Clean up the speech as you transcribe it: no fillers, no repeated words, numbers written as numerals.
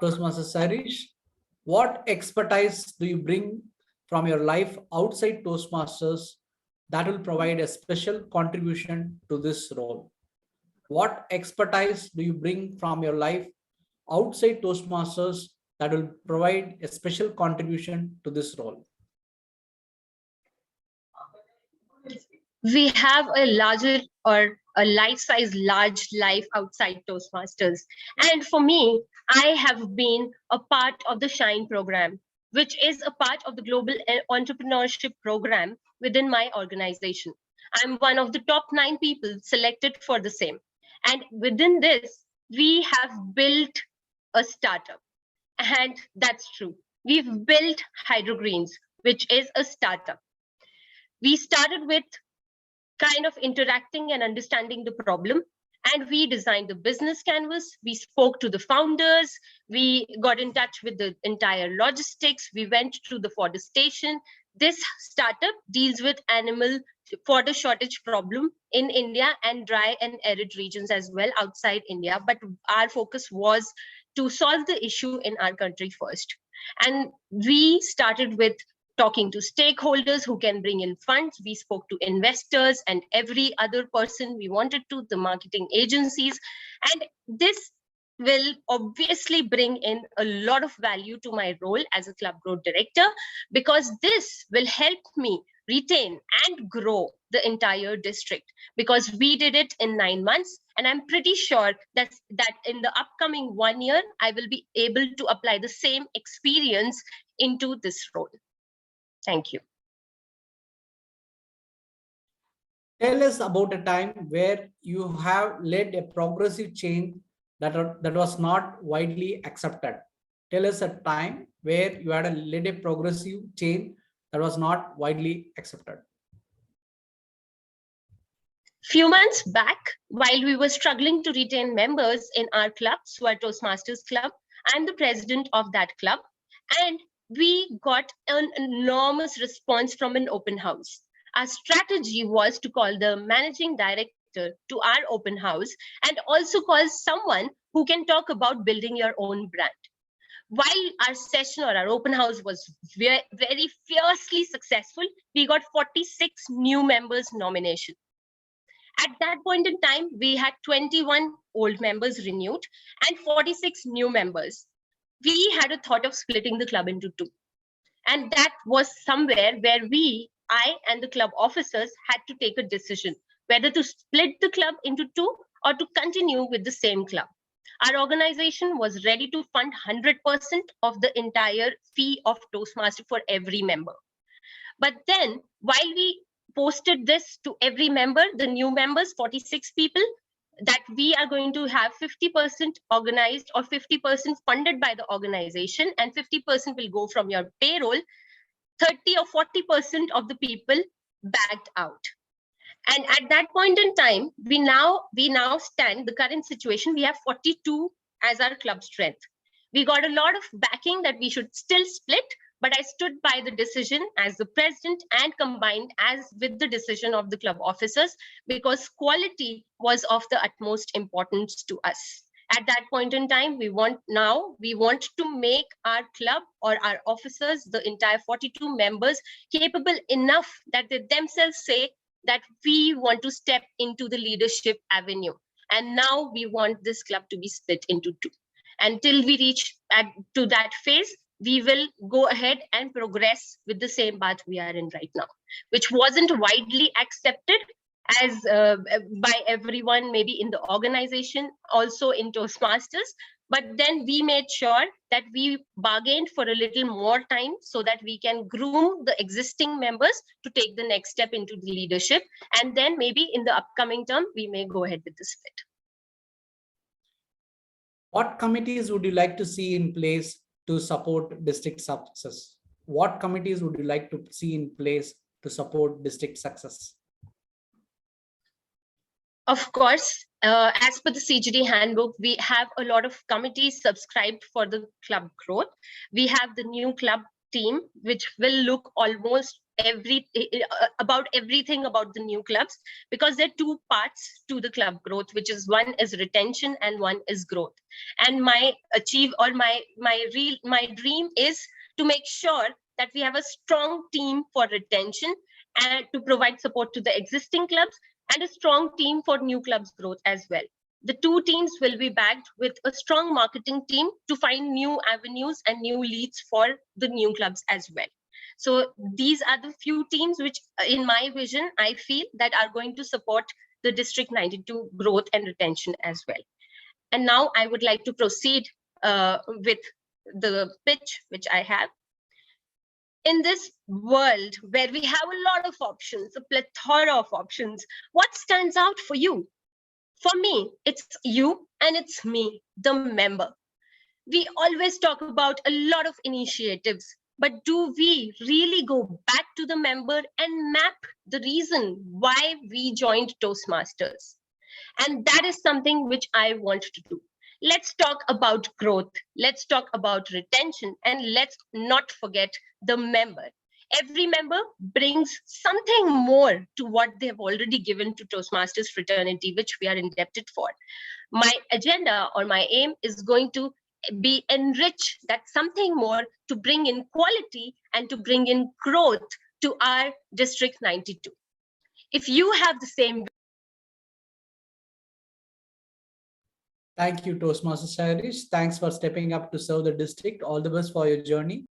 Toastmaster Sarish, what expertise do you bring from your life outside Toastmasters that will provide a special contribution to this role? What expertise do you bring from your life outside Toastmasters that will provide a special contribution to this role? We have a larger or a life-size large life outside Toastmasters. And for me, I have been a part of the Shine program, which is a part of the global entrepreneurship program within my organization. I'm one of the top 9 people selected for the same. And within this, we have built a startup. And that's true. We've built Hydrogreens, which is a startup. We started with kind of interacting and understanding the problem. And we designed the business canvas. We spoke to the founders. We got in touch with the entire logistics. We went to the fodder station. This startup deals with animal fodder shortage problem in India and dry and arid regions as well outside India. But our focus was to solve the issue in our country first. And we started with talking to stakeholders who can bring in funds. We spoke to investors and every other person we wanted to, the marketing agencies. And this will obviously bring in a lot of value to my role as a club growth director, because this will help me retain and grow the entire district, because we did it in 9 months. And I'm pretty sure that in the upcoming 1 year, I will be able to apply the same experience into this role. Thank you. Tell us about a time where you have led a progressive change that was not widely accepted. Tell us a time where you had led a progressive change that was not widely accepted. Few months back, while we were struggling to retain members in our club, Swar Toastmasters Club, I'm the president of that club, and we got an enormous response from an open house. Our strategy was to call the managing director to our open house and also call someone who can talk about building your own brand. While our session or our open house was very fiercely successful, we got 46 new members nomination. At that point in time, we had 21 old members renewed and 46 new members. We had a thought of splitting the club into 2. And that was somewhere where I and the club officers had to take a decision whether to split the club into 2 or to continue with the same club. Our organization was ready to fund 100% of the entire fee of Toastmaster for every member. But then, while we posted this to every member, the new members, 46 people, that we are going to have 50% organized or 50% funded by the organization and 50% will go from your payroll, 30 or 40% of the people backed out. And at that point in time, we now stand the current situation. We have 42 as our club strength. We got a lot of backing that we should still split, but I stood by the decision as the president and combined as with the decision of the club officers, because quality was of the utmost importance to us. At that point in time, we want to make our club or our officers, the entire 42 members, capable enough that they themselves say that we want to step into the leadership avenue. And now we want this club to be split into 2. Until we reach to that phase, we will go ahead and progress with the same path we are in right now, which wasn't widely accepted as by everyone, maybe in the organization, also in Toastmasters. But then we made sure that we bargained for a little more time so that we can groom the existing members to take the next step into the leadership. And then maybe in the upcoming term, we may go ahead with the split. What committees would you like to see in place to support district success? What committees would you like to see in place to support district success? Of course, as per the CGD handbook, we have a lot of committees subscribed for the club growth. We have the new club team, which will look almost about everything about the new clubs, because there are two parts to the club growth, which is one is retention and one is growth. And my dream is to make sure that we have a strong team for retention and to provide support to the existing clubs, and a strong team for new clubs growth as well. The two teams will be backed with a strong marketing team to find new avenues and new leads for the new clubs as well. So these are the few teams which, in my vision, I feel that are going to support the District 92 growth and retention as well. And now I would like to proceed with the pitch which I have. In this world where we have a lot of options, a plethora of options, what stands out for you? For me, it's you and it's me, the member. We always talk about a lot of initiatives, but do we really go back to the member and map the reason why we joined Toastmasters? And that is something which I want to do. Let's talk about growth. Let's talk about retention, and let's not forget the member. Every member brings something more to what they have already given to Toastmasters fraternity, which we are indebted for. My agenda or my aim is going to be enrich that something more to bring in quality and to bring in growth to our District 92. If you have the same. Thank you, Toastmasters Irish. Thanks for stepping up to serve the district. All the best for your journey.